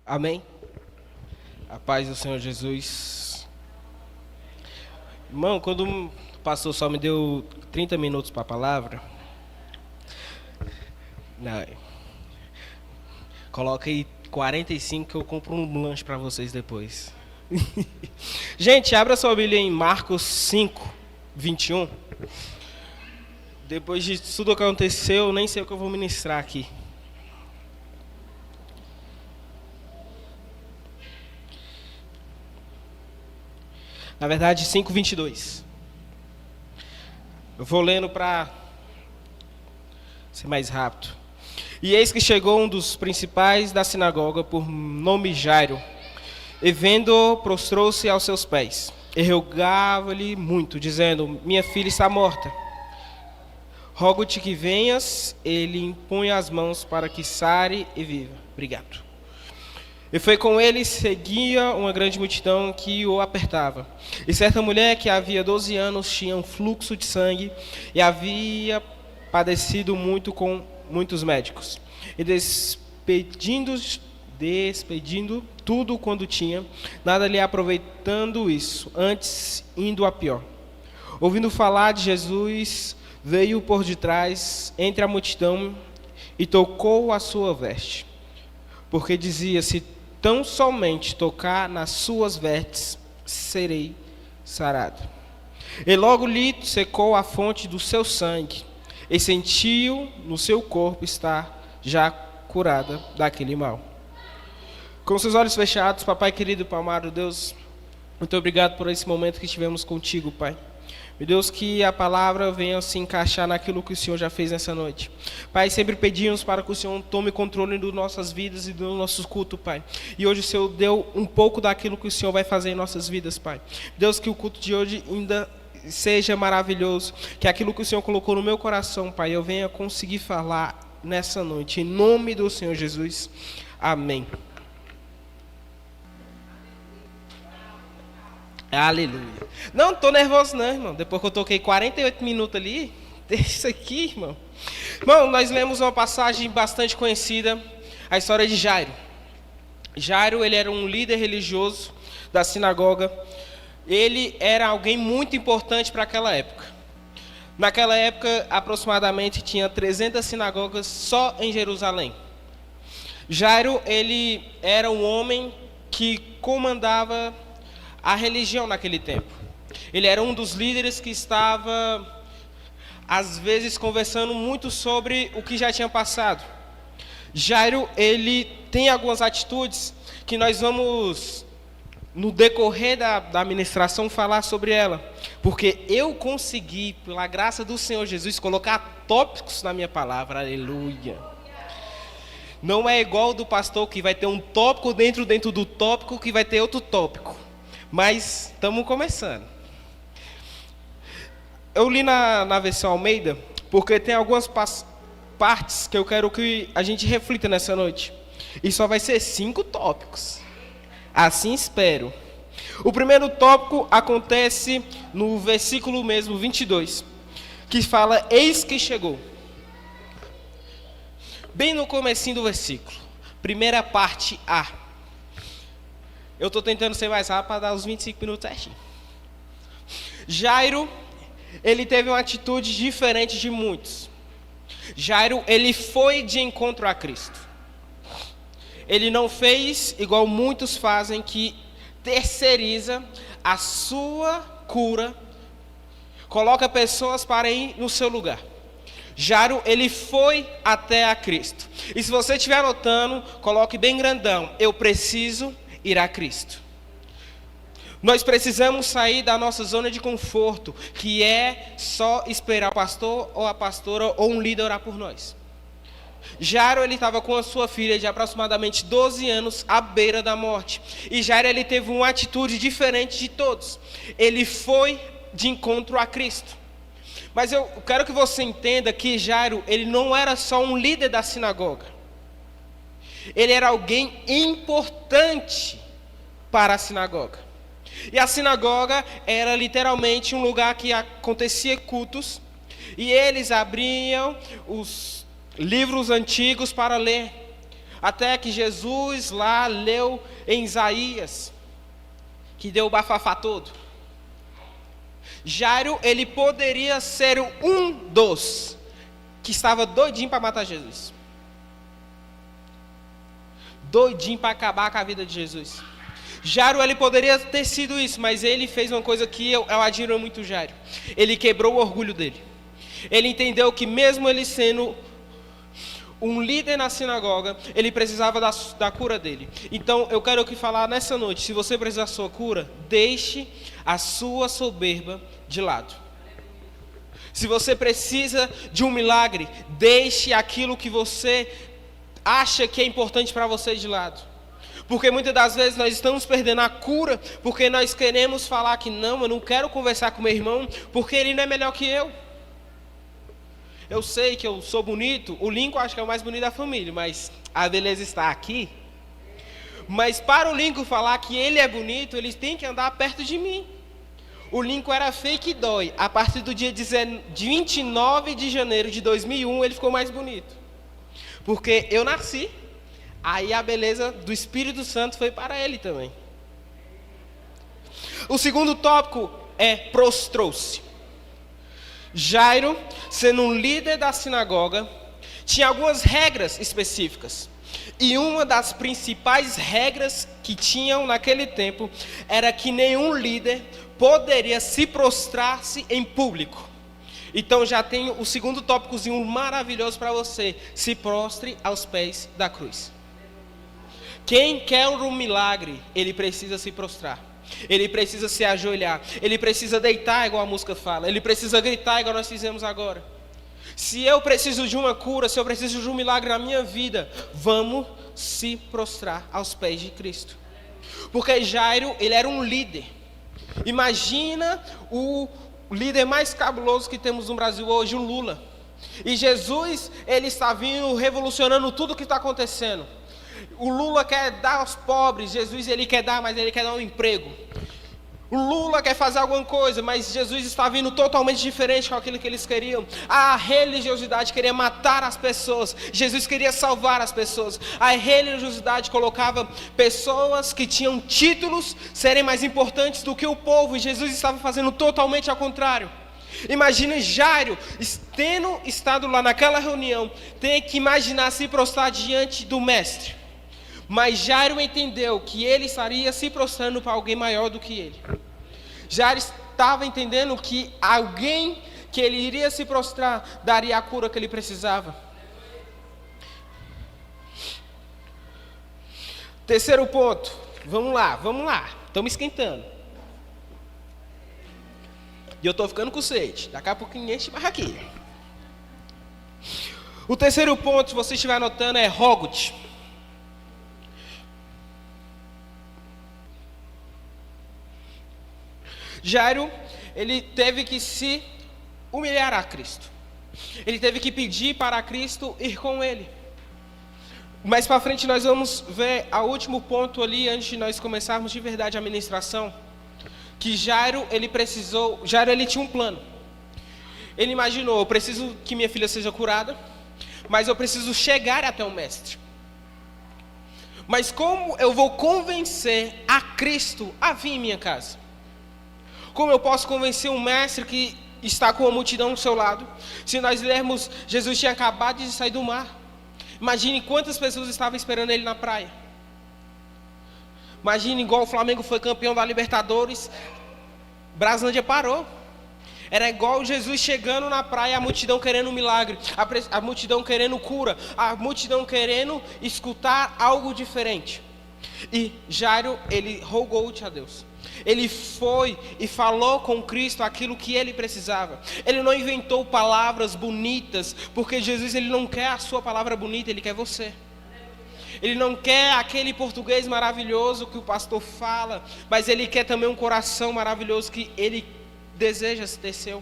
Amém? A paz do Senhor Jesus. Irmão, quando o pastor só me deu 30 minutos para a palavra, não, coloca aí 45 que eu compro um lanche para vocês depois. Gente, abra sua Bíblia em Marcos 5, 21. Depois de tudo que aconteceu, eu nem sei o que eu vou ministrar aqui. Na verdade, 5:22. Eu vou lendo para ser mais rápido. E eis que chegou um dos principais da sinagoga, por nome Jairo, e vendo-o, prostrou-se aos seus pés, e rogava-lhe muito, dizendo: minha filha está morta. Rogo-te que venhas, ele impõe as mãos para que sare e viva. Obrigado. E foi com ele, seguia uma grande multidão que o apertava. E certa mulher que havia 12 anos tinha um fluxo de sangue e havia padecido muito com muitos médicos. E despedindo tudo quando tinha, nada lhe aproveitando isso, antes indo a pior. Ouvindo falar de Jesus, veio por detrás, entre a multidão, e tocou a sua veste. Porque dizia: se tão somente tocar nas suas vestes, serei sarado. E logo lhe secou a fonte do seu sangue, e sentiu no seu corpo estar já curada daquele mal. Com seus olhos fechados, papai querido, pai amado Deus, muito obrigado por esse momento que tivemos contigo, pai. Meu Deus, que a palavra venha se encaixar naquilo que o Senhor já fez nessa noite. Pai, sempre pedimos para que o Senhor tome controle das nossas vidas e do nosso culto, Pai. E hoje o Senhor deu um pouco daquilo que o Senhor vai fazer em nossas vidas, Pai. Deus, que o culto de hoje ainda seja maravilhoso. Que aquilo que o Senhor colocou no meu coração, Pai, eu venha conseguir falar nessa noite. Em nome do Senhor Jesus. Amém. Aleluia. Não tô nervoso não, irmão. Depois que eu toquei 48 minutos ali, deixa isso aqui, irmão. Irmão, nós lemos uma passagem bastante conhecida, a história de Jairo. Jairo, ele era um líder religioso da sinagoga. Ele era alguém muito importante para aquela época. Naquela época, aproximadamente, tinha 300 sinagogas só em Jerusalém. Jairo, ele era um homem que comandava a religião naquele tempo. Ele era um dos líderes que estava, às vezes, conversando muito sobre o que já tinha passado. Jairo, ele tem algumas atitudes que nós vamos, no decorrer da ministração, falar sobre ela. Porque eu consegui, pela graça do Senhor Jesus, colocar tópicos na minha palavra. Aleluia. Não é igual do pastor que vai ter um tópico dentro do tópico que vai ter outro tópico. Mas estamos começando. Eu li na versão Almeida, porque tem algumas partes que eu quero que a gente reflita nessa noite. E só vai ser 5 tópicos. Assim espero. O primeiro tópico acontece no versículo mesmo, 22, que fala: eis que chegou. Bem no comecinho do versículo. Primeira parte A. Eu estou tentando ser mais rápido para dar os 25 minutos certinho. Jairo, ele teve uma atitude diferente de muitos. Jairo, ele foi de encontro a Cristo. Ele não fez igual muitos fazem, que terceiriza a sua cura, coloca pessoas para ir no seu lugar. Jairo, ele foi até a Cristo. E se você estiver anotando, coloque bem grandão: eu preciso ir a Cristo. Nós precisamos sair da nossa zona de conforto, que é só esperar o pastor ou a pastora ou um líder orar por nós. Jairo, ele estava com a sua filha de aproximadamente 12 anos à beira da morte. E Jairo, ele teve uma atitude diferente de todos. Ele foi de encontro a Cristo. Mas eu quero que você entenda que Jairo, ele não era só um líder da sinagoga. Ele era alguém importante para a sinagoga. E a sinagoga era literalmente um lugar que acontecia cultos. E eles abriam os livros antigos para ler. Até que Jesus lá leu em Isaías, que deu o bafafá todo. Jairo, ele poderia ser um dos que estava doidinho para matar Jesus. Doidinho para acabar com a vida de Jesus. Jairo, ele poderia ter sido isso, mas ele fez uma coisa que eu admiro muito Jairo. Ele quebrou o orgulho dele. Ele entendeu que mesmo ele sendo um líder na sinagoga, ele precisava da cura dele. Então, eu quero aqui falar nessa noite, se você precisar da sua cura, deixe a sua soberba de lado. Se você precisa de um milagre, deixe aquilo que você acha que é importante para você de lado. Porque muitas das vezes nós estamos perdendo a cura, porque nós queremos falar que não, eu não quero conversar com meu irmão, porque ele não é melhor que eu. Eu sei que eu sou bonito, o Lincoln acho que é o mais bonito da família, mas a beleza está aqui. Mas para o Lincoln falar que ele é bonito, ele tem que andar perto de mim. O Lincoln era feio que dói. A partir do dia 29 de janeiro de 2001, ele ficou mais bonito. Porque eu nasci, aí a beleza do Espírito Santo foi para ele também. O segundo tópico é prostrou-se. Jairo, sendo um líder da sinagoga, tinha algumas regras específicas. E uma das principais regras que tinham naquele tempo era que nenhum líder poderia se prostrar-se em público. Então já tem o segundo tópicozinho maravilhoso para você. Se prostre aos pés da cruz. Quem quer um milagre, ele precisa se prostrar. Ele precisa se ajoelhar, ele precisa deitar igual a música fala, ele precisa gritar igual nós fizemos agora. Se eu preciso de uma cura, se eu preciso de um milagre na minha vida, vamos se prostrar aos pés de Cristo. Porque Jairo, ele era um líder. Imagina o líder mais cabuloso que temos no Brasil hoje, o Lula. E Jesus, ele está vindo revolucionando tudo o que está acontecendo. O Lula quer dar aos pobres, Jesus ele quer dar, mas ele quer dar um emprego. O Lula quer fazer alguma coisa, mas Jesus está vindo totalmente diferente com aquilo que eles queriam. A religiosidade queria matar as pessoas, Jesus queria salvar as pessoas. A religiosidade colocava pessoas que tinham títulos serem mais importantes do que o povo, e Jesus estava fazendo totalmente ao contrário. Imagina Jairo, tendo estado lá naquela reunião, tem que imaginar se prostrar diante do mestre. Mas Jairo entendeu que ele estaria se prostrando para alguém maior do que ele. Jairo estava entendendo que alguém que ele iria se prostrar daria a cura que ele precisava. Terceiro ponto. Vamos lá. Estamos esquentando. E eu estou ficando com sede. Daqui a pouquinho enche mais aqui. O terceiro ponto, se você estiver anotando, é rogo-te. Jairo, ele teve que se humilhar a Cristo. Ele teve que pedir para Cristo ir com ele. Mais para frente nós vamos ver o último ponto ali, antes de nós começarmos de verdade a ministração. Que Jairo, ele tinha um plano. Ele imaginou, eu preciso que minha filha seja curada, mas eu preciso chegar até o mestre. Mas como eu vou convencer a Cristo a vir em minha casa? Como eu posso convencer um mestre que está com a multidão ao seu lado? Se nós lermos, Jesus tinha acabado de sair do mar. Imagine quantas pessoas estavam esperando ele na praia. Imagine igual o Flamengo foi campeão da Libertadores, Braslândia parou. Era igual Jesus chegando na praia, a multidão querendo um milagre, a multidão querendo cura, a multidão querendo escutar algo diferente. E Jairo, ele rogou-te a Deus. Ele foi e falou com Cristo aquilo que ele precisava. Ele não inventou palavras bonitas, porque Jesus ele não quer a sua palavra bonita, ele quer você. Ele não quer aquele português maravilhoso que o pastor fala, mas ele quer também um coração maravilhoso que ele deseja ter seu.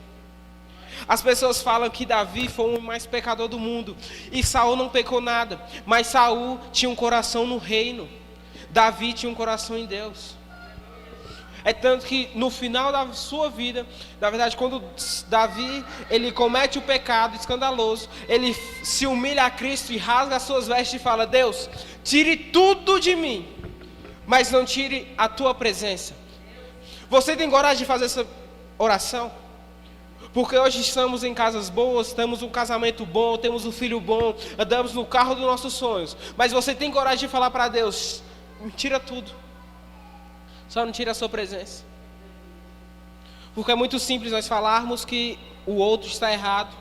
As pessoas falam que Davi foi o mais pecador do mundo, e Saul não pecou nada, mas Saul tinha um coração no reino. Davi tinha um coração em Deus. É tanto que no final da sua vida, na verdade, quando Davi, ele comete o pecado escandaloso, ele se humilha a Cristo e rasga as suas vestes e fala: Deus, tire tudo de mim, mas não tire a tua presença. Você tem coragem de fazer essa oração? Porque hoje estamos em casas boas, temos um casamento bom, temos um filho bom, andamos no carro dos nossos sonhos. Mas você tem coragem de falar para Deus: me tira tudo, só não tira a sua presença. Porque é muito simples nós falarmos que o outro está errado,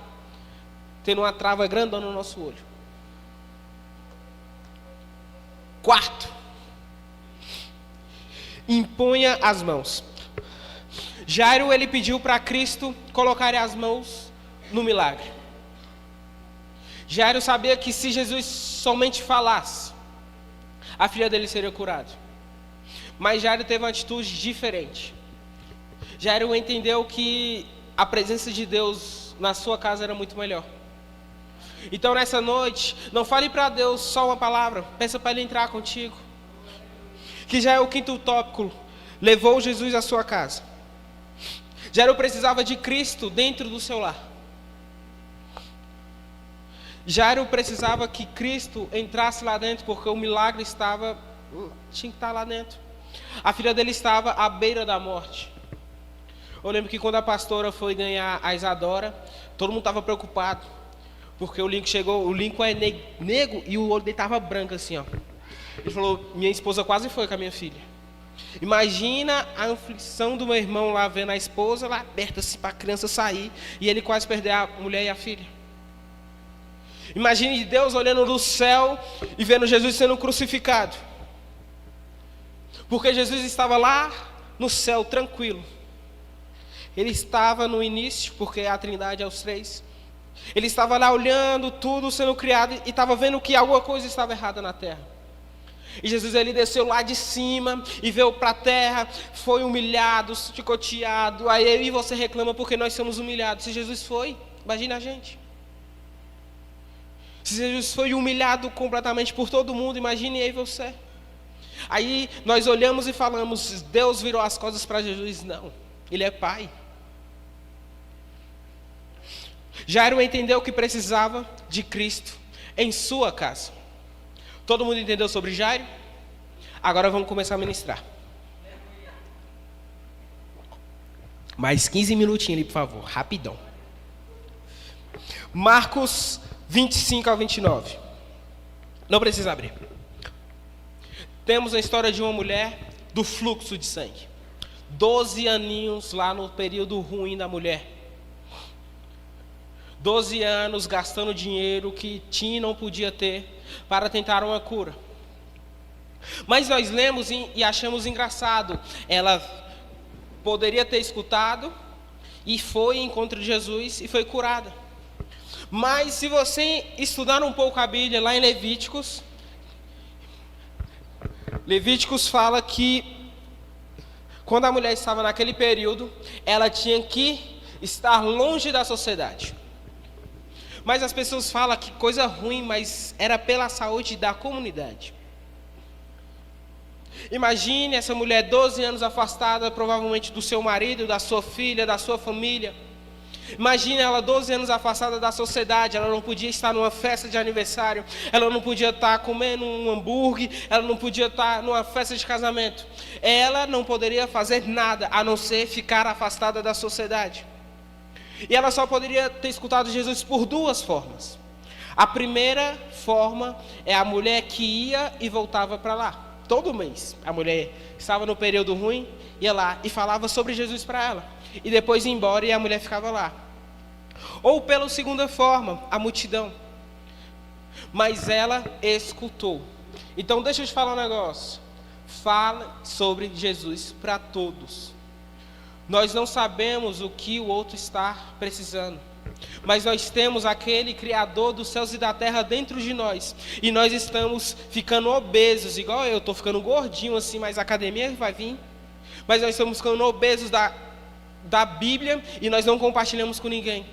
tendo uma trava grandona no nosso olho. Quarto, imponha as mãos. Jairo, ele pediu para Cristo colocar as mãos no milagre. Jairo sabia que se Jesus somente falasse, a filha dele seria curada. Mas Jairo teve uma atitude diferente. Jairo entendeu que a presença de Deus na sua casa era muito melhor. Então nessa noite, não fale para Deus só uma palavra, peça para Ele entrar contigo. Que já é o quinto tópico, levou Jesus à sua casa. Jairo precisava de Cristo dentro do seu lar. Jairo precisava que Cristo entrasse lá dentro, porque o milagre tinha que estar lá dentro. A filha dele estava à beira da morte. Eu lembro que quando a pastora foi ganhar a Isadora, todo mundo estava preocupado, porque o Lincoln chegou, o Lincoln é negro e o olho dele estava branco assim, ó. Ele falou: minha esposa quase foi com a minha filha. Imagina a aflição do meu irmão lá vendo a esposa lá aberta assim para a criança sair e ele quase perder a mulher e a filha. Imagine Deus olhando do céu e vendo Jesus sendo crucificado. Porque Jesus estava lá no céu tranquilo. Ele estava no início, porque a Trindade é os três. Ele estava lá olhando tudo sendo criado e estava vendo que alguma coisa estava errada na terra. E Jesus, ele desceu lá de cima e veio para a terra, foi humilhado, chicoteado. Aí eu e você reclama porque nós somos humilhados. Se Jesus foi, imagina a gente. Se Jesus foi humilhado completamente por todo mundo, imagine eu e você. Aí nós olhamos e falamos: Deus virou as costas para Jesus. Não, Ele é Pai. Jairo entendeu que precisava de Cristo em sua casa. Todo mundo entendeu sobre Jairo? Agora vamos começar a ministrar. Mais 15 minutinhos ali, por favor, rapidão. Marcos 25 ao 29. Não precisa abrir. Temos a história de uma mulher do fluxo de sangue. 12 aninhos lá no período ruim da mulher. 12 anos gastando dinheiro que tinha e não podia ter para tentar uma cura. Mas nós lemos e achamos engraçado. Ela poderia ter escutado e foi em encontro de Jesus e foi curada. Mas se você estudar um pouco a Bíblia lá em Levíticos fala que quando a mulher estava naquele período, ela tinha que estar longe da sociedade. Mas as pessoas falam que coisa ruim, mas era pela saúde da comunidade. Imagine essa mulher 12 anos afastada, provavelmente do seu marido, da sua filha, da sua família. Imagine ela 12 anos afastada da sociedade. Ela não podia estar numa festa de aniversário, ela não podia estar comendo um hambúrguer, ela não podia estar numa festa de casamento. Ela não poderia fazer nada a não ser ficar afastada da sociedade. E ela só poderia ter escutado Jesus por duas formas. A primeira forma é a mulher que ia e voltava para lá. Todo mês, a mulher estava no período ruim, ia lá e falava sobre Jesus para ela. E depois ia embora e a mulher ficava lá. Ou pela segunda forma, a multidão. Mas ela escutou. Então deixa eu te falar um negócio. Fala sobre Jesus para todos. Nós não sabemos o que o outro está precisando, mas nós temos aquele Criador dos céus e da terra dentro de nós, e nós estamos ficando obesos, igual eu estou ficando gordinho assim, mas a academia vai vir, mas nós estamos ficando obesos da Bíblia, e nós não compartilhamos com ninguém.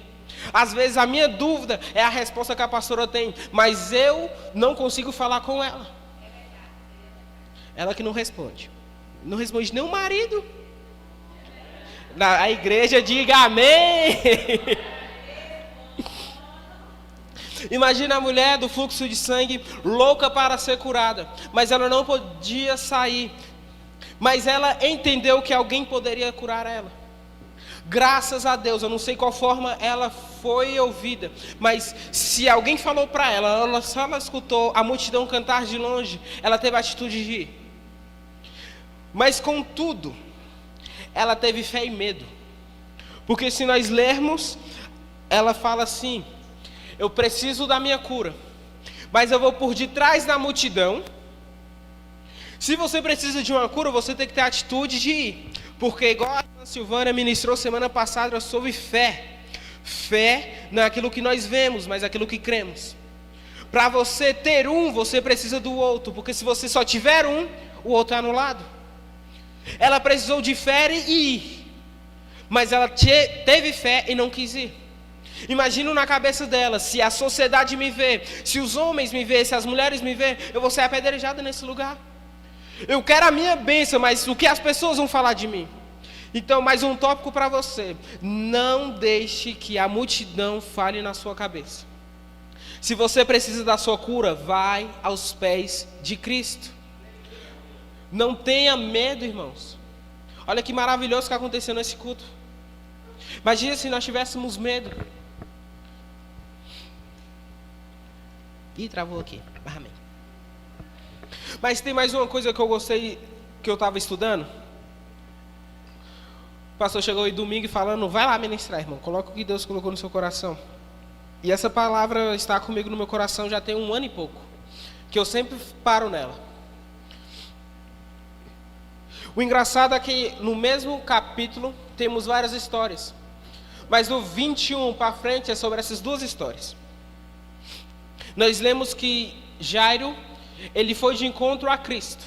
Às vezes a minha dúvida é a resposta que a pastora tem, mas eu não consigo falar com ela. Ela que não responde nem o marido. A igreja diga amém. Imagina a mulher do fluxo de sangue, louca para ser curada, mas ela não podia sair. Mas ela entendeu que alguém poderia curar ela. Graças a Deus, eu não sei qual forma ela foi ouvida, mas se alguém falou para ela, se ela escutou a multidão cantar de longe, ela teve a atitude de ir. Mas contudo, ela teve fé e medo. Porque se nós lermos, ela fala assim: eu preciso da minha cura, mas eu vou por detrás da multidão. Se você precisa de uma cura, você tem que ter a atitude de ir. Porque igual a Silvana ministrou semana passada sobre fé. Fé não é aquilo que nós vemos, mas aquilo que cremos. Para você ter um, você precisa do outro. Porque se você só tiver um, o outro é anulado. Ela precisou de fé e ir. Mas ela teve fé e não quis ir. Imagino na cabeça dela: se a sociedade me vê, se os homens me vê, se as mulheres me vê, eu vou ser apedrejada nesse lugar. Eu quero a minha bênção, mas o que as pessoas vão falar de mim? Então, mais um tópico para você: não deixe que a multidão fale na sua cabeça. Se você precisa da sua cura, vai aos pés de Cristo. Não tenha medo, irmãos. Olha que maravilhoso que aconteceu nesse culto. Imagina se nós tivéssemos medo. Ih, travou aqui. Amém. Mas tem mais uma coisa que eu gostei, que eu estava estudando. O pastor chegou aí domingo falando: vai lá ministrar, irmão, coloca o que Deus colocou no seu coração. E essa palavra está comigo no meu coração já tem 1 ano e pouco, que eu sempre paro nela. O engraçado é que no mesmo capítulo temos várias histórias, mas do 21 para frente é sobre essas duas histórias. Nós lemos que Jairo, ele foi de encontro a Cristo.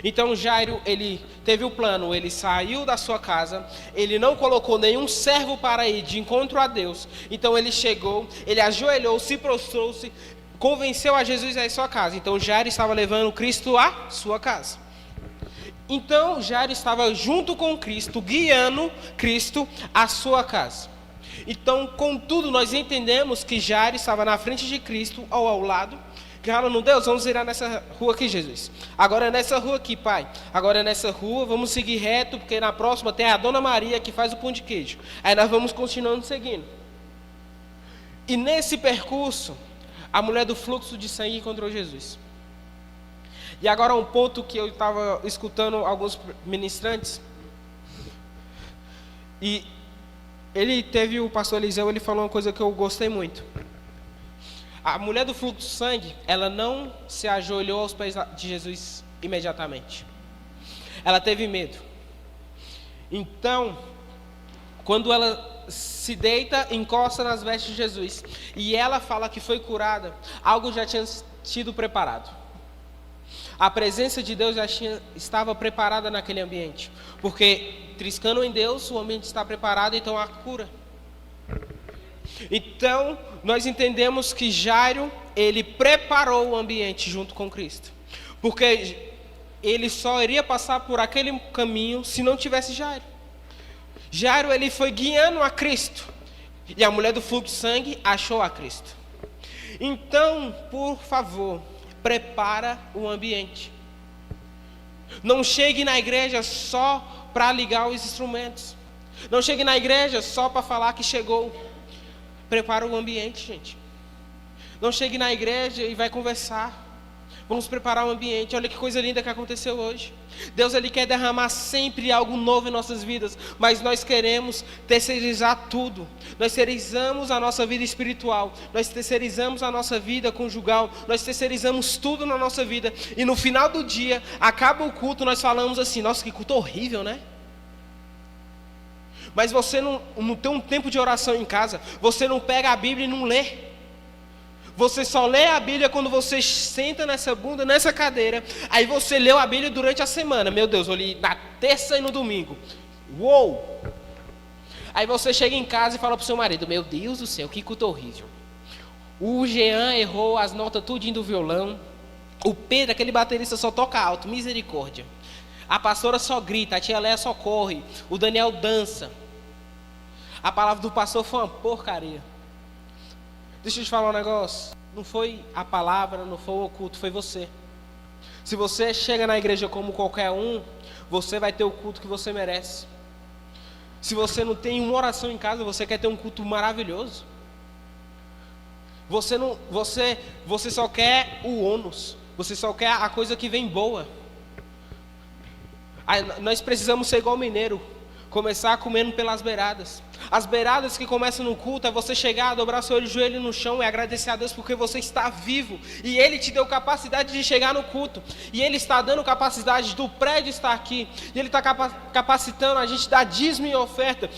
Então Jairo, ele teve o plano, ele saiu da sua casa, ele não colocou nenhum servo para ir de encontro a Deus. Então ele chegou, ele ajoelhou, se prostrou-se, convenceu a Jesus a ir à sua casa. Então Jairo estava levando Cristo à sua casa. Então Jairo estava junto com Cristo, guiando Cristo à sua casa. Então, contudo, nós entendemos que Jairo estava na frente de Cristo ou ao lado, falando: Deus, vamos virar nessa rua aqui, Jesus. Agora é nessa rua aqui, Pai. Agora é nessa rua, vamos seguir reto, porque na próxima tem a Dona Maria que faz o pão de queijo. Aí nós vamos continuando seguindo. E nesse percurso, a mulher do fluxo de sangue encontrou Jesus. E agora um ponto que eu estava escutando alguns ministrantes. E o pastor Eliseu, ele falou uma coisa que eu gostei muito. A mulher do fluxo de sangue, ela não se ajoelhou aos pés de Jesus imediatamente. Ela teve medo. Então, quando ela se deita, encosta nas vestes de Jesus, e ela fala que foi curada, algo já tinha sido preparado. A presença de Deus já estava preparada naquele ambiente. Porque, triscando em Deus, o ambiente está preparado, então há cura. Então, nós entendemos que Jairo, ele preparou o ambiente junto com Cristo. Porque ele só iria passar por aquele caminho se não tivesse Jairo. Jairo, ele foi guiando a Cristo. E a mulher do fluxo de sangue achou a Cristo. Então, por favor, prepara o ambiente. Não chegue na igreja só para ligar os instrumentos. Não chegue na igreja só para falar que chegou. Prepara o ambiente, gente. Não chegue na igreja e vai conversar. Vamos preparar o ambiente. Olha que coisa linda que aconteceu hoje. Deus, ele quer derramar sempre algo novo em nossas vidas, mas nós queremos terceirizar tudo. Nós terceirizamos a nossa vida espiritual, nós terceirizamos a nossa vida conjugal, nós terceirizamos tudo na nossa vida. E no final do dia, acaba o culto, nós falamos assim: nossa, que culto horrível, né? Mas você não tem um tempo de oração em casa, você não pega a Bíblia e não lê. Você só lê a Bíblia quando você senta nessa bunda, nessa cadeira. Aí você leu a Bíblia durante a semana. Meu Deus, eu li na terça e no domingo. Uou! Aí você chega em casa e fala pro seu marido: meu Deus do céu, que culto horrível. O Jean errou as notas tudinho do violão. O Pedro, aquele baterista, só toca alto. Misericórdia. A pastora só grita, a tia Léa só corre, o Daniel dança. A palavra do pastor foi uma porcaria. Deixa eu te falar um negócio. Não foi a palavra, não foi o culto, foi você. Se você chega na igreja como qualquer um, você vai ter o culto que você merece. Se você não tem uma oração em casa, você quer ter um culto maravilhoso. Você só quer o ônus. Você só quer a coisa que vem boa. Nós precisamos ser igual mineiro, começar comendo pelas beiradas. As beiradas que começam no culto é você chegar, dobrar seu joelho no chão e agradecer a Deus porque você está vivo. E Ele te deu capacidade de chegar no culto. E Ele está dando capacidade do prédio estar aqui. E Ele está capacitando a gente dar dízimo e oferta.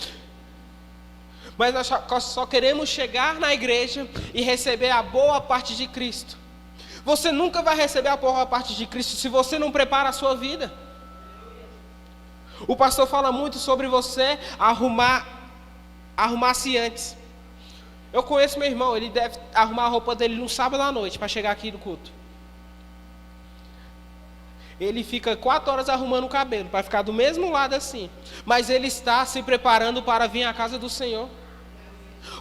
Mas nós só queremos chegar na igreja e receber a boa parte de Cristo. Você nunca vai receber a boa parte de Cristo se você não prepara a sua vida. O pastor fala muito sobre você arrumar-se antes. Eu conheço meu irmão, ele deve arrumar a roupa dele no sábado à noite para chegar aqui no culto. Ele fica 4 horas arrumando o cabelo, para ficar do mesmo lado assim. Mas ele está se preparando para vir à casa do Senhor.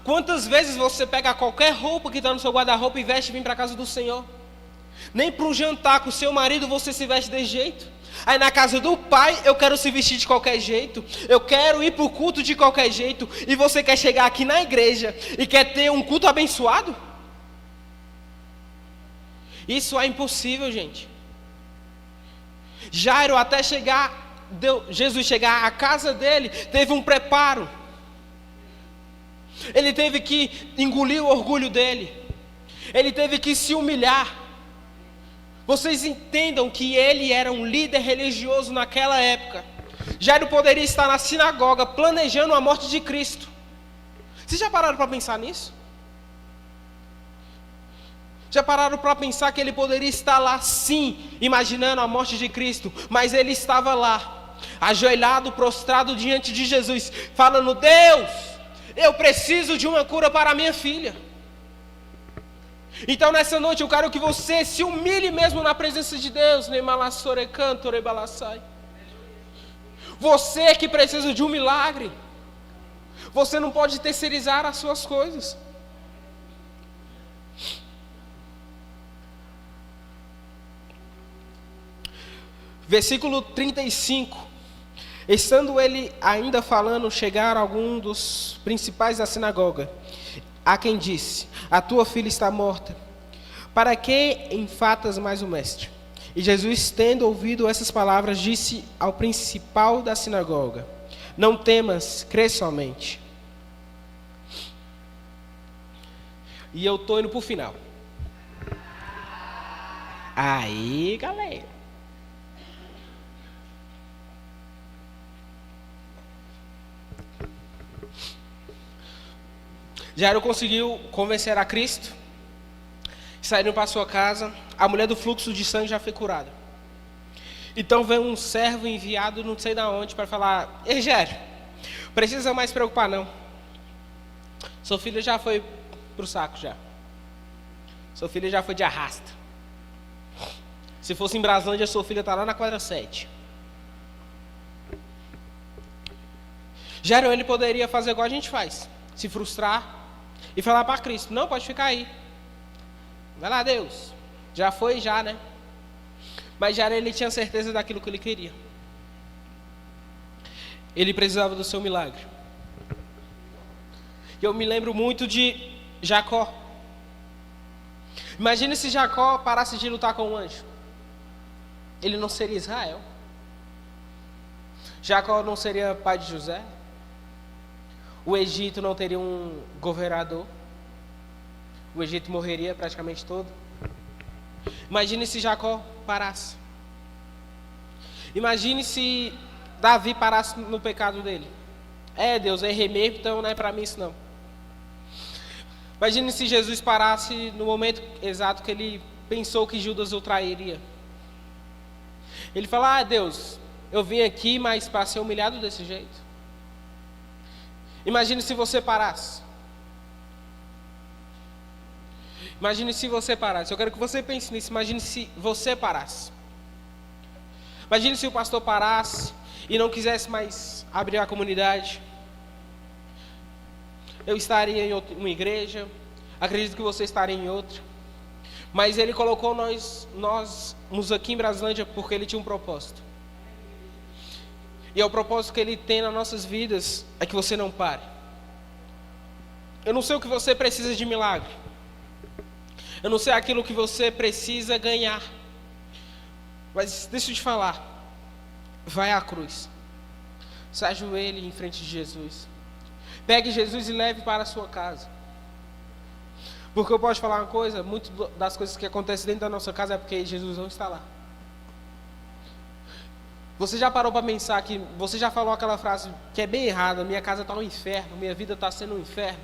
Quantas vezes você pega qualquer roupa que está no seu guarda-roupa e veste e vem para a casa do Senhor? Nem para um jantar com o seu marido você se veste de jeito. Aí na casa do pai eu quero se vestir de qualquer jeito. Eu quero ir para o culto de qualquer jeito. E você quer chegar aqui na igreja e quer ter um culto abençoado? Isso é impossível, gente. Jairo, até Jesus chegar à casa dele, teve um preparo. Ele teve que engolir o orgulho dele. Ele teve que se humilhar. Vocês entendam que ele era um líder religioso naquela época. Jairo poderia estar na sinagoga planejando a morte de Cristo. Vocês já pararam para pensar nisso? Já pararam para pensar que ele poderia estar lá sim, imaginando a morte de Cristo, mas ele estava lá, ajoelhado, prostrado diante de Jesus, falando: Deus, eu preciso de uma cura para a minha filha. Então nessa noite eu quero que você se humilhe mesmo na presença de Deus. Você que precisa de um milagre, você não pode terceirizar as suas coisas. Versículo 35. Estando ele ainda falando, chegaram alguns dos principais da sinagoga, a quem disse: a tua filha está morta, para que enfatas mais o mestre? E Jesus, tendo ouvido essas palavras, disse ao principal da sinagoga: não temas, crê somente. E eu estou indo para o final. Aí, galera. Jairo conseguiu convencer a Cristo, saíram para sua casa, a mulher do fluxo de sangue já foi curada. Então vem um servo enviado não sei de onde para falar: ei Jairo, precisa mais se preocupar não. Sua filha já foi para o saco já. Sua filha já foi de arrasta. Se fosse em Braslândia, sua filha está lá na quadra 7. Jairo, ele poderia fazer igual a gente faz, se frustrar e falar para Cristo: não, pode ficar aí. Vai lá, Deus. Já foi, já, né? Mas Jairo, ele tinha certeza daquilo que ele queria. Ele precisava do seu milagre. E eu me lembro muito de Jacó. Imagine se Jacó parasse de lutar com o anjo. Ele não seria Israel. Jacó não seria pai de José. O Egito não teria um governador. O Egito morreria praticamente todo. Imagine se Jacó parasse. Imagine se Davi parasse no pecado dele. Deus, eu errei mesmo, então não é para mim isso não. Imagine se Jesus parasse no momento exato que ele pensou que Judas o trairia. Ele fala: Deus, eu vim aqui, mas para ser humilhado desse jeito. Imagine se você parasse. Imagine se você parasse. Eu quero que você pense nisso. Imagine se você parasse. Imagine se o pastor parasse e não quisesse mais abrir a comunidade. Eu estaria em uma igreja, acredito que você estaria em outra. Mas ele colocou nós aqui em Braslândia porque ele tinha um propósito. E é o propósito que ele tem nas nossas vidas, é que você não pare. Eu não sei o que você precisa de milagre. Eu não sei aquilo que você precisa ganhar. Mas deixa eu te falar. Vai à cruz. Se ajoelhe em frente de Jesus. Pegue Jesus e leve para a sua casa. Porque eu posso falar uma coisa, muito das coisas que acontecem dentro da nossa casa é porque Jesus não está lá. Você já parou para pensar que, você já falou aquela frase que é bem errada, minha casa está um inferno, minha vida está sendo um inferno.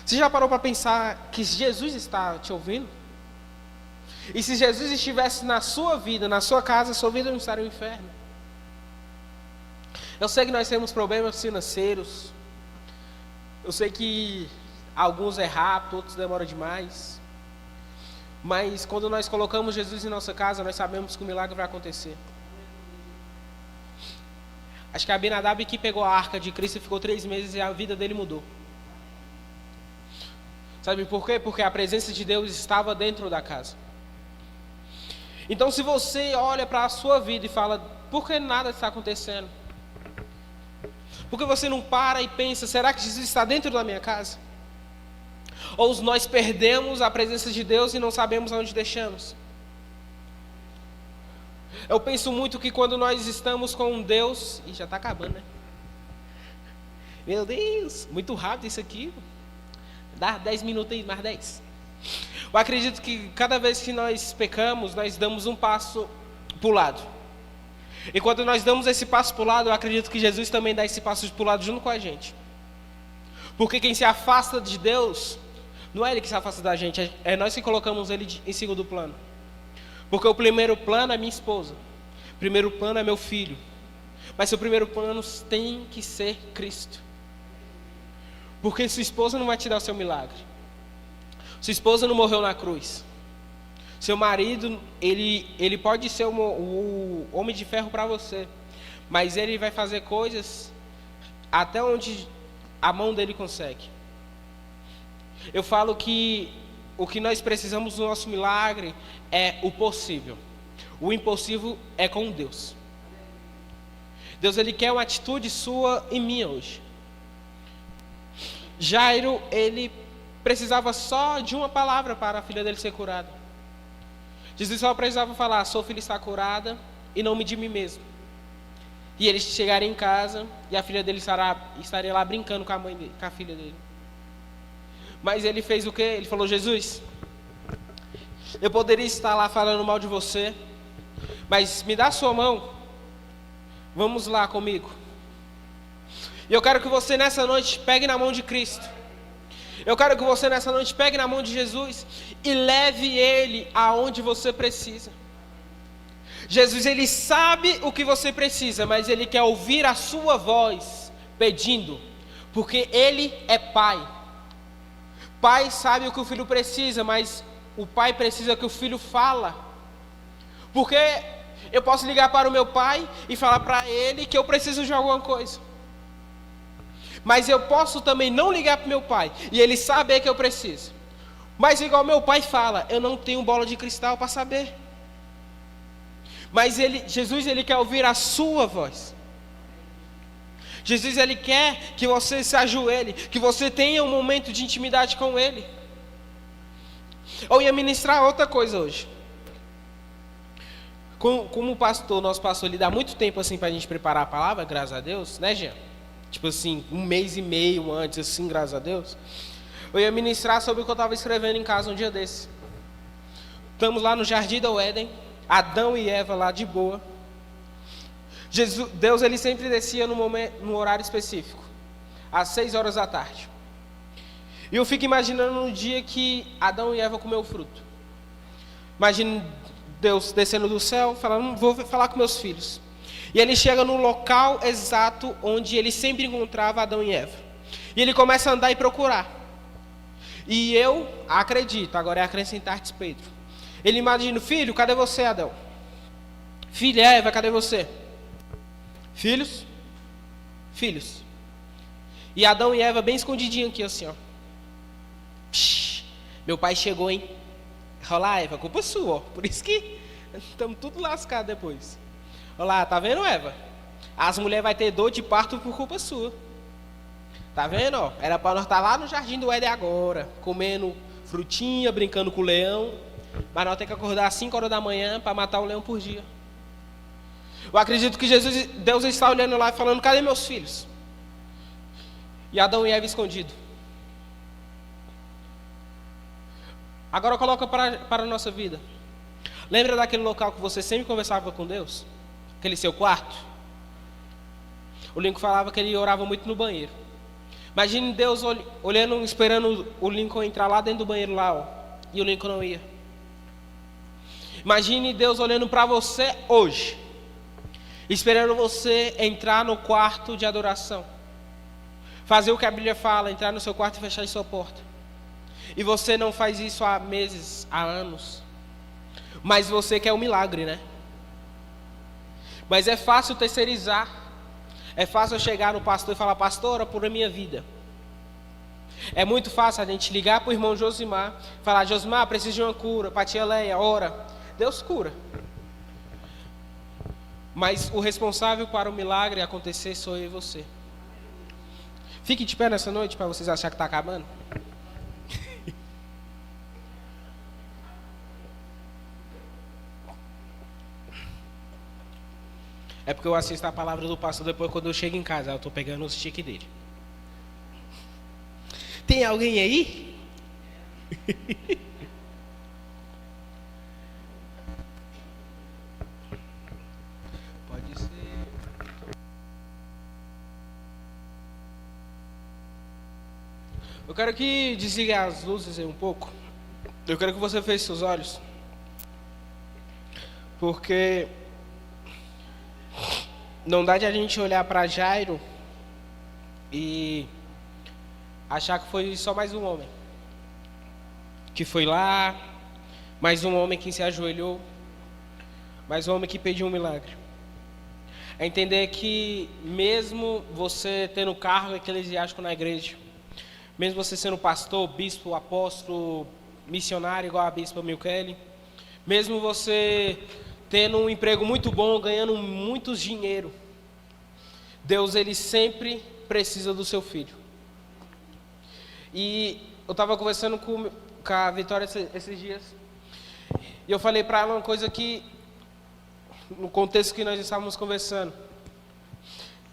Você já parou para pensar que Jesus está te ouvindo? E se Jesus estivesse na sua vida, na sua casa, sua vida não estaria um inferno. Eu sei que nós temos problemas financeiros. Eu sei que alguns é rápido, outros demoram demais. Mas quando nós colocamos Jesus em nossa casa, nós sabemos que o milagre vai acontecer. Acho que Abinadab que pegou a arca de Cristo e ficou 3 meses e a vida dele mudou. Sabe por quê? Porque a presença de Deus estava dentro da casa. Então se você olha para a sua vida e fala, por que nada está acontecendo? Por que você não para e pensa, será que Jesus está dentro da minha casa? Ou nós perdemos a presença de Deus e não sabemos aonde deixamos? Eu penso muito que quando nós estamos com Deus... Ih, já está acabando, né? Meu Deus, muito rápido isso aqui. Dá 10 minutos aí, mais 10. Eu acredito que cada vez que nós pecamos, nós damos um passo para o lado. E quando nós damos esse passo para o lado, eu acredito que Jesus também dá esse passo para o lado junto com a gente. Porque quem se afasta de Deus, não é Ele que se afasta da gente, é nós que colocamos Ele em segundo plano. Porque o primeiro plano é minha esposa, o primeiro plano é meu filho. Mas seu primeiro plano tem que ser Cristo. Porque sua esposa não vai te dar o seu milagre. Sua esposa não morreu na cruz. Seu marido, ele pode ser o homem de ferro para você, mas ele vai fazer coisas até onde a mão dele consegue. Eu falo que o que nós precisamos no nosso milagre é o possível. O impossível é com Deus. Deus, Ele quer uma atitude sua e minha hoje. Jairo, ele precisava só de uma palavra para a filha dele ser curada. Jesus só precisava falar, sua filha está curada e não me de mim mesmo. E ele chegaria em casa e a filha dele estaria lá brincando com a mãe dele, com a filha dele. Mas ele fez o quê? Ele falou, Jesus, eu poderia estar lá falando mal de você, mas me dá a sua mão, vamos lá comigo. E eu quero que você nessa noite pegue na mão de Cristo. Eu quero que você nessa noite pegue na mão de Jesus e leve Ele aonde você precisa. Jesus, Ele sabe o que você precisa, mas Ele quer ouvir a sua voz pedindo, porque Ele é Pai. Pai sabe o que o filho precisa, mas o pai precisa que o filho fala. Porque eu posso ligar para o meu pai e falar para ele que eu preciso de alguma coisa. Mas eu posso também não ligar para o meu pai e ele saber que eu preciso. Mas igual meu pai fala, eu não tenho bola de cristal para saber. Mas Jesus, Ele quer ouvir a sua voz. Jesus, Ele quer que você se ajoelhe, que você tenha um momento de intimidade com Ele. Eu ia ministrar outra coisa hoje. Como o pastor, nosso pastor, ele dá muito tempo assim para a gente preparar a palavra, graças a Deus, né, Jean? Tipo assim, 1 mês e meio antes, assim, graças a Deus. Eu ia ministrar sobre o que eu estava escrevendo em casa um dia desse. Estamos lá no Jardim do Éden, Adão e Eva lá de boa. Deus, Ele sempre descia num horário específico, às 6 horas da tarde. E eu fico imaginando no dia que Adão e Eva comeu o fruto. Imagina Deus descendo do céu, falando, vou falar com meus filhos. E Ele chega no local exato onde Ele sempre encontrava Adão e Eva. E Ele começa a andar e procurar. E eu acredito, agora é acrescentar-te, Pedro. Ele imagina, filho, cadê você, Adão? Filha, Eva, cadê você? Filhos? Filhos. E Adão e Eva bem escondidinho aqui, assim, ó. Psh, meu pai chegou, hein? Olá, Eva, culpa sua, ó. Por isso que estamos tudo lascados depois. Olá, tá vendo, Eva? As mulheres vão ter dor de parto por culpa sua. Tá vendo, ó? Era para nós estar lá no jardim do Éden agora, comendo frutinha, brincando com o leão. Mas nós temos que acordar às 5 horas da manhã para matar um leão por dia. Eu acredito que Deus está olhando lá e falando, cadê meus filhos? E Adão e Eva escondido. Agora coloca para a nossa vida. Lembra daquele local que você sempre conversava com Deus? Aquele seu quarto? O Lincoln falava que ele orava muito no banheiro. Imagine Deus olhando, esperando o Lincoln entrar lá dentro do banheiro lá, ó, e o Lincoln não ia. Imagine Deus olhando para você hoje, esperando você entrar no quarto de adoração. Fazer o que a Bíblia fala, entrar no seu quarto e fechar a sua porta. E você não faz isso há meses, há anos. Mas você quer um milagre, né? Mas é fácil terceirizar. É fácil eu chegar no pastor e falar, pastor, ora por a minha vida. É muito fácil a gente ligar para o irmão Josimar, falar, Josimar, preciso de uma cura, para a tia Leia, ora. Deus cura. Mas o responsável para o milagre acontecer sou eu e você. Fique de pé nessa noite para vocês acharem que está acabando. É porque eu assisto a palavra do pastor depois quando eu chego em casa. Eu estou pegando os tiques dele. Tem alguém aí? Pode ser. Eu quero que desligue as luzes aí um pouco. Eu quero que você feche seus olhos. Porque não dá de a gente olhar para Jairo e achar que foi só mais um homem que foi lá, mais um homem que se ajoelhou, mais um homem que pediu um milagre. É entender que mesmo você tendo cargo eclesiástico na igreja, mesmo você sendo pastor, bispo, apóstolo, missionário igual a bispa Milkele, mesmo você tendo um emprego muito bom, ganhando muito dinheiro, Deus ele sempre precisa do seu filho. E eu estava conversando com a Vitória esses dias, e eu falei para ela uma coisa que, no contexto que nós estávamos conversando,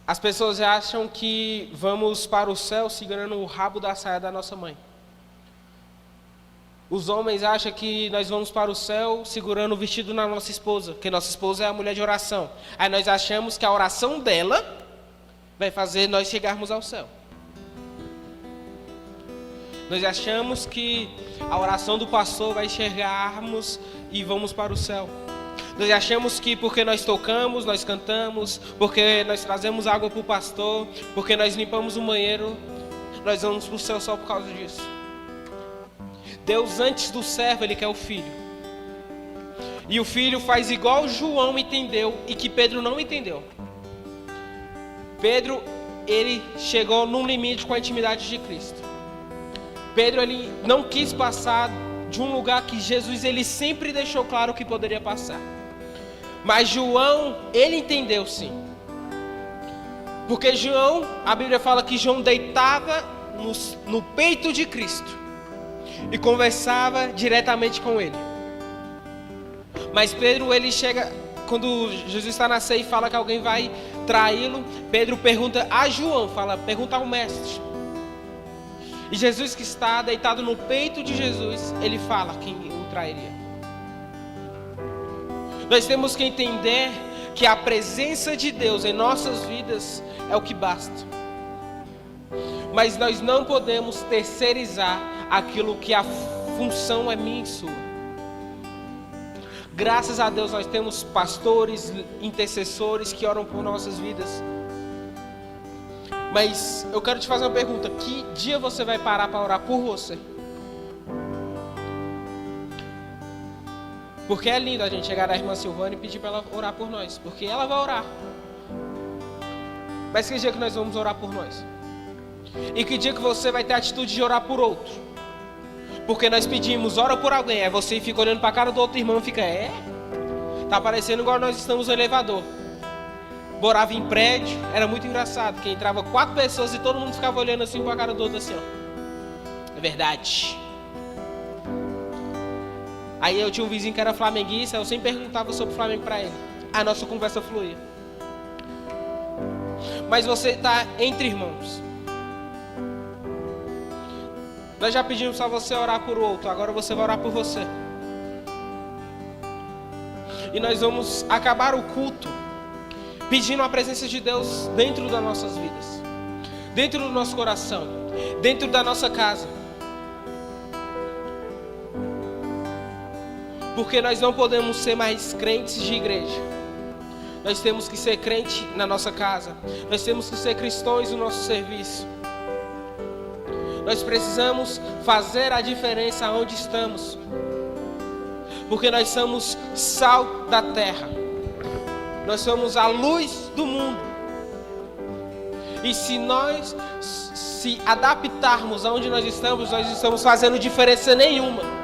as pessoas acham que vamos para o céu segurando o rabo da saia da nossa mãe. Os homens acham que nós vamos para o céu segurando o vestido na nossa esposa, porque nossa esposa é a mulher de oração. Aí nós achamos que a oração dela vai fazer nós chegarmos ao céu. Nós achamos que a oração do pastor vai chegarmos e vamos para o céu. Nós achamos que porque nós tocamos, nós cantamos, porque nós trazemos água para o pastor, porque nós limpamos o banheiro, nós vamos para o céu só por causa disso. Deus, antes do servo, ele quer o filho. E o filho faz igual João entendeu e que Pedro não entendeu. Pedro, ele chegou num limite com a intimidade de Cristo. Pedro, ele não quis passar de um lugar que Jesus, ele sempre deixou claro que poderia passar. Mas João, ele entendeu sim. Porque João, a Bíblia fala que João deitava no peito de Cristo e conversava diretamente com ele. Mas Pedro, ele chega, quando Jesus está na ceia e fala que alguém vai traí-lo, Pedro pergunta a João, pergunta ao mestre. E Jesus, que está deitado no peito de Jesus, ele fala quem o trairia. Nós temos que entender que a presença de Deus em nossas vidas é o que basta. Mas nós não podemos terceirizar aquilo que a função é minha e sua. Graças a Deus nós temos pastores, intercessores que oram por nossas vidas. Mas eu quero te fazer uma pergunta: que dia você vai parar para orar por você? Porque é lindo a gente chegar na irmã Silvana e pedir para ela orar por nós, porque ela vai orar. Mas que dia que nós vamos orar por nós? E que dia que você vai ter a atitude de orar por outro? Porque nós pedimos, ora por alguém, aí você fica olhando para a cara do outro irmão e fica, tá parecendo igual nós estamos no elevador. Morava em prédio, era muito engraçado, que entrava 4 pessoas e todo mundo ficava olhando assim para a cara do outro assim, ó. É verdade. Aí eu tinha um vizinho que era flamenguista, eu sempre perguntava sobre o Flamengo para ele. A nossa conversa fluía. Mas você está entre irmãos. Nós já pedimos para você orar por outro, agora você vai orar por você. E nós vamos acabar o culto pedindo a presença de Deus dentro das nossas vidas, dentro do nosso coração, dentro da nossa casa. Porque nós não podemos ser mais crentes de igreja. Nós temos que ser crente na nossa casa. Nós temos que ser cristãos no nosso serviço. Nós precisamos fazer a diferença onde estamos. Porque nós somos sal da terra. Nós somos a luz do mundo. E se nós se adaptarmos aonde nós estamos fazendo diferença nenhuma.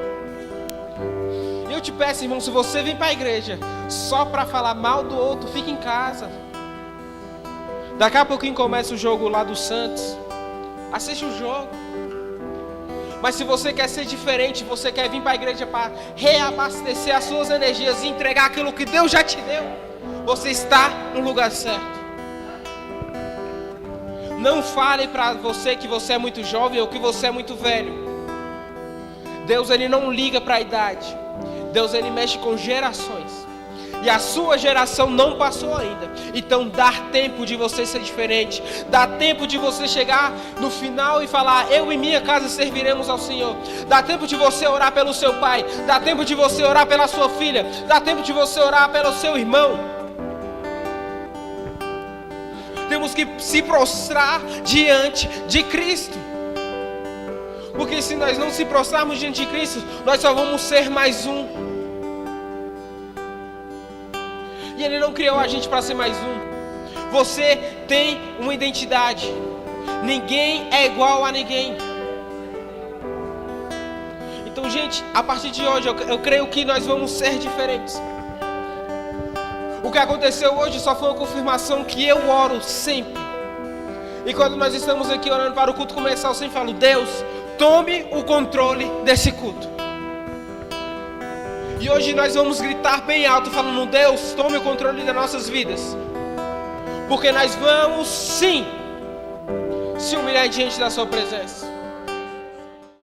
Eu te peço, irmão, se você vem para a igreja só para falar mal do outro, fica em casa. Daqui a pouquinho começa o jogo lá do Santos. Assiste o jogo. Mas se você quer ser diferente, você quer vir para a igreja para reabastecer as suas energias e entregar aquilo que Deus já te deu, você está no lugar certo. Não fale para você que você é muito jovem ou que você é muito velho. Deus, ele não liga para a idade. Deus, ele mexe com gerações. E a sua geração não passou ainda. Então dá tempo de você ser diferente. Dá tempo de você chegar no final e falar: eu e minha casa serviremos ao Senhor. Dá tempo de você orar pelo seu pai. Dá tempo de você orar pela sua filha. Dá tempo de você orar pelo seu irmão. Temos que se prostrar diante de Cristo. Porque se nós não se prostrarmos diante de Cristo, nós só vamos ser mais um. E Ele não criou a gente para ser mais um. Você tem uma identidade. Ninguém é igual a ninguém. Então, gente, a partir de hoje, eu creio que nós vamos ser diferentes. O que aconteceu hoje só foi uma confirmação que eu oro sempre. E quando nós estamos aqui orando para o culto começar, eu sempre falo: Deus, tome o controle desse culto. E hoje nós vamos gritar bem alto, falando: Deus, tome o controle das nossas vidas. Porque nós vamos sim se humilhar diante da sua presença.